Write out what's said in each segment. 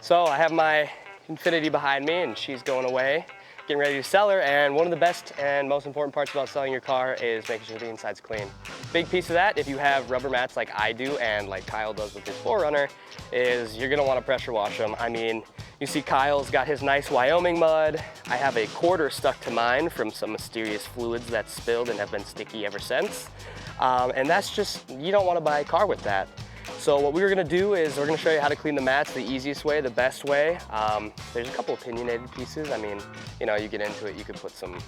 So I have my Infinity behind me and she's going away, getting ready to sell her. And one of the best and most important parts about selling your car is making sure the inside's clean. Big piece of that, if you have rubber mats like I do and like Kyle does with his 4Runner, is you're gonna wanna pressure wash them. I mean, you see Kyle's got his nice Wyoming mud. I have a quarter stuck to mine from some mysterious fluids that spilled and have been sticky ever since. And that's just, you don't wanna buy a car with that. So what we're gonna do is we're gonna show you how to clean the mats the easiest way, the best way. There's a couple opinionated pieces. I mean, you know, you get into it, you could put some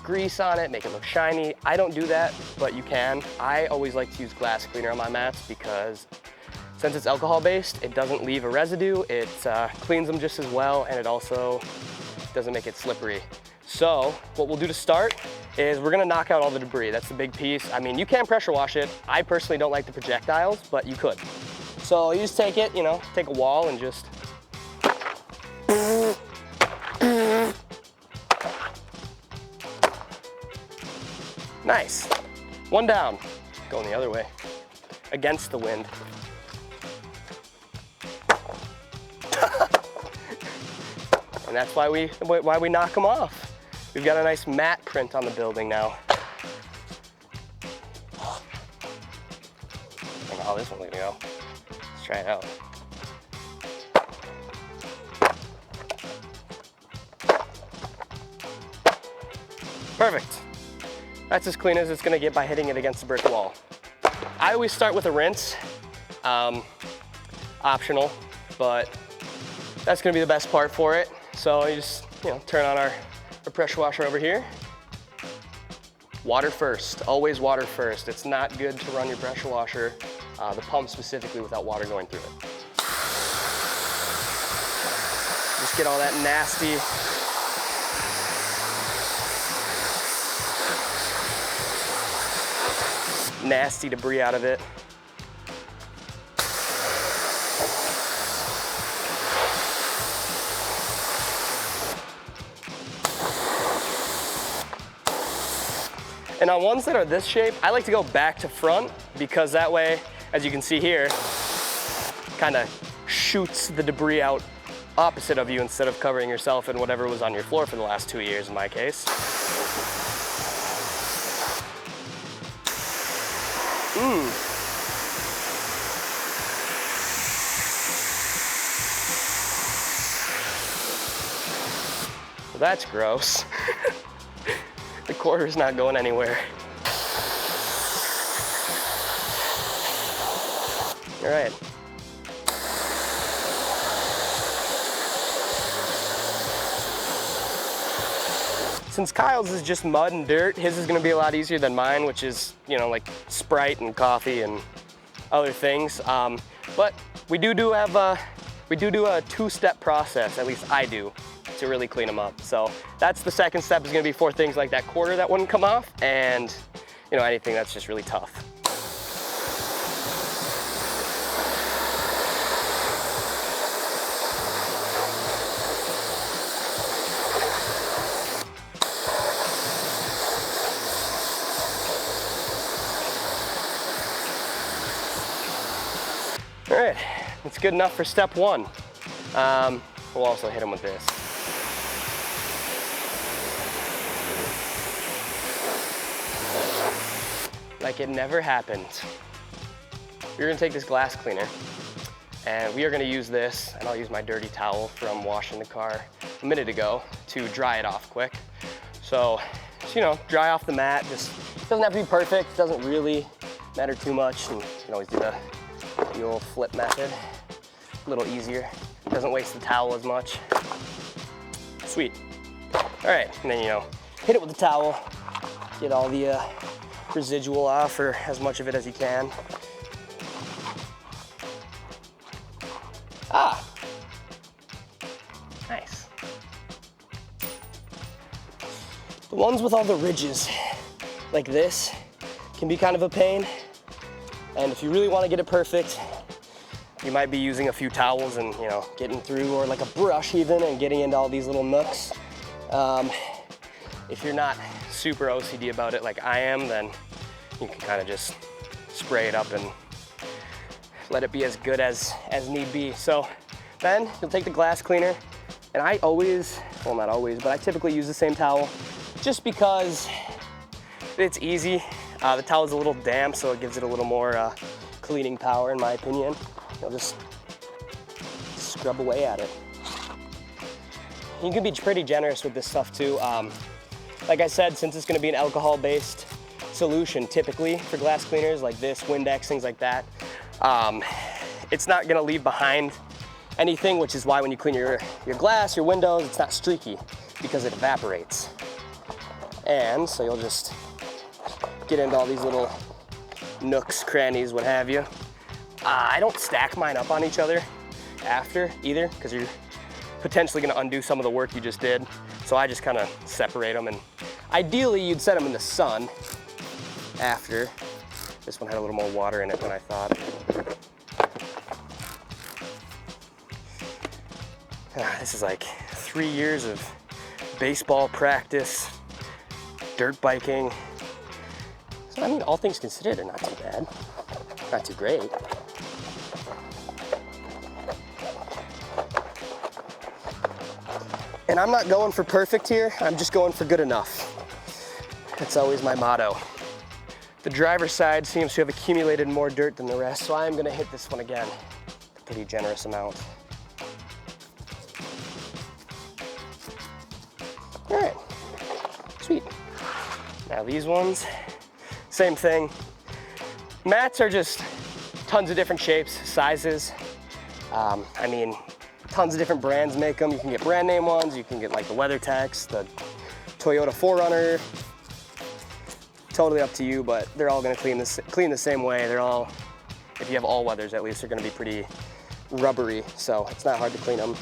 grease on it, make it look shiny. I don't do that, but you can. I always like to use glass cleaner on my mats because since it's alcohol based, it doesn't leave a residue. It cleans them just as well, and it also doesn't make it slippery. So what we'll do to start is we're gonna knock out all the debris. That's the big piece. I mean, you can pressure wash it. I personally don't like the projectiles, but you could. So you just take it, you know, take a wall and just nice. One down. Going the other way. Against the wind. And that's why we knock them off. We've got a nice matte print on the building now. I don't know how this one's gonna go. Let's try it out. Perfect. That's as clean as it's gonna get by hitting it against the brick wall. I always start with a rinse. Optional, but that's gonna be the best part for it. So you just, you know, turn on our pressure washer over here. Water first, always water first. It's not good to run your pressure washer, the pump specifically, without water going through it. Just get all that nasty debris out of it. And on ones that are this shape, I like to go back to front because that way, as you can see here, kind of shoots the debris out opposite of you instead of covering yourself in whatever was on your floor for the last 2 years in my case. Well, that's gross. The quarter's not going anywhere. All right. Since Kyle's is just mud and dirt, his is gonna be a lot easier than mine, which is, you know, like Sprite and coffee and other things. But we do a two-step process, at least I do, to really clean them up. So that's the second step, is gonna be for things like that quarter that wouldn't come off and, you know, anything that's just really tough. All right, that's good enough for step one. We'll also hit them with this. Like it never happened. We're gonna take this glass cleaner and we are gonna use this, and I'll use my dirty towel from washing the car a minute ago to dry it off quick. So, you know, dry off the mat. Just doesn't have to be perfect, doesn't really matter too much, and you can always do the old flip method. A little easier, doesn't waste the towel as much. Sweet. All right, and then, you know, hit it with the towel, get all the residual off, or as much of it as you can. Ah, nice. The ones with all the ridges like this can be kind of a pain. And if you really want to get it perfect, you might be using a few towels and, you know, getting through, or like a brush even, and getting into all these little nooks. If you're not super OCD about it like I am, then you can kind of just spray it up and let it be as good as need be. So Then you'll take the glass cleaner, and I always, well not always, but I typically use the same towel just because it's easy. The towel's a little damp, so it gives it a little more cleaning power in my opinion. You'll just scrub away at it. You can be pretty generous with this stuff too. Like I said, since it's gonna be an alcohol-based solution typically for glass cleaners like this, Windex, things like that, it's not gonna leave behind anything, which is why when you clean your glass, your windows, it's not streaky because it evaporates. And so you'll just get into all these little nooks, crannies, what have you. I don't stack mine up on each other after either, because you're potentially gonna undo some of the work you just did. So I just kind of separate them, and ideally you'd set them in the sun after. This one had a little more water in it than I thought. This is like 3 years of baseball practice, dirt biking. So I mean, all things considered, they're not too bad, not too great. And I'm not going for perfect here, I'm just going for good enough. That's always my motto. The driver's side seems to have accumulated more dirt than the rest, so I'm gonna hit this one again, a pretty generous amount. All right, sweet. Now these ones, same thing. Mats are just tons of different shapes, sizes. I mean, tons of different brands make them. You can get brand name ones, you can get like the WeatherTechs, the Toyota 4Runner. Totally up to you, but they're all gonna clean the same way. They're all, if you have all weathers at least, they're gonna be pretty rubbery, so it's not hard to clean them.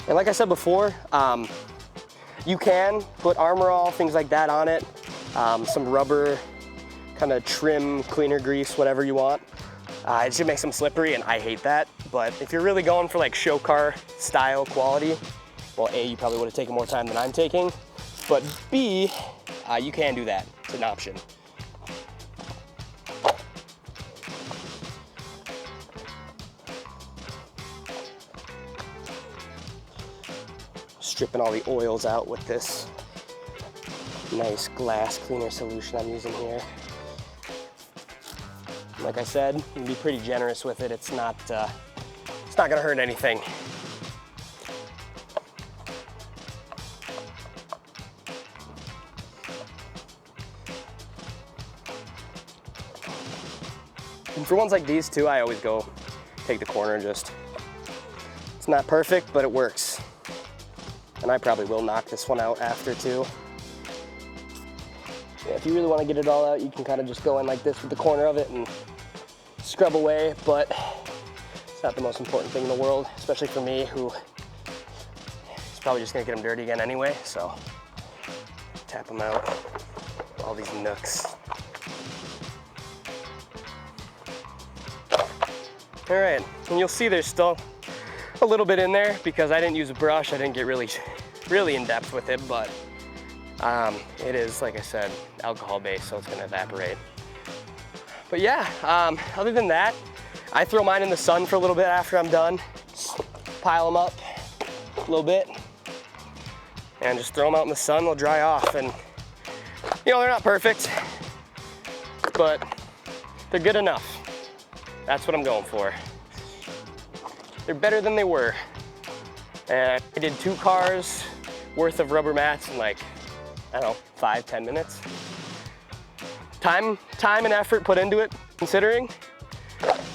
And like I said before, you can put Armor All, things like that on it, some rubber, kind of trim, cleaner grease, whatever you want. It just makes them slippery, and I hate that. But if you're really going for like show car style quality, well, A, you probably would have taken more time than I'm taking, but B, you can do that. It's an option. Stripping all the oils out with this nice glass cleaner solution I'm using here. Like I said, you can be pretty generous with it. It's not gonna hurt anything. And for ones like these too, I always go take the corner and just, it's not perfect, but it works. And I probably will knock this one out after too. Yeah, if you really want to get it all out, you can kind of just go in like this with the corner of it and scrub away, but it's not the most important thing in the world, especially for me, who is probably just gonna get them dirty again anyway, so tap them out, all these nooks. All right, and you'll see there's still a little bit in there because I didn't use a brush. I didn't get really in depth with it, but it is, like I said, alcohol based, so it's gonna evaporate. But yeah, other than that, I throw mine in the sun for a little bit after I'm done. Just pile them up a little bit and just throw them out in the sun. They'll dry off, and you know, they're not perfect, but they're good enough. That's what I'm going for. They're better than they were. And I did 2 cars worth of rubber mats in like, I don't know, 5-10 minutes. Time and effort put into it, considering,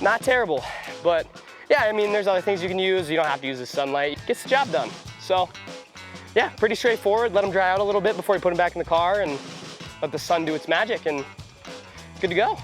not terrible. But yeah, I mean, there's other things you can use. You don't have to use the sunlight. It gets the job done. So yeah, pretty straightforward. Let them dry out a little bit before you put them back in the car and let the sun do its magic, and good to go.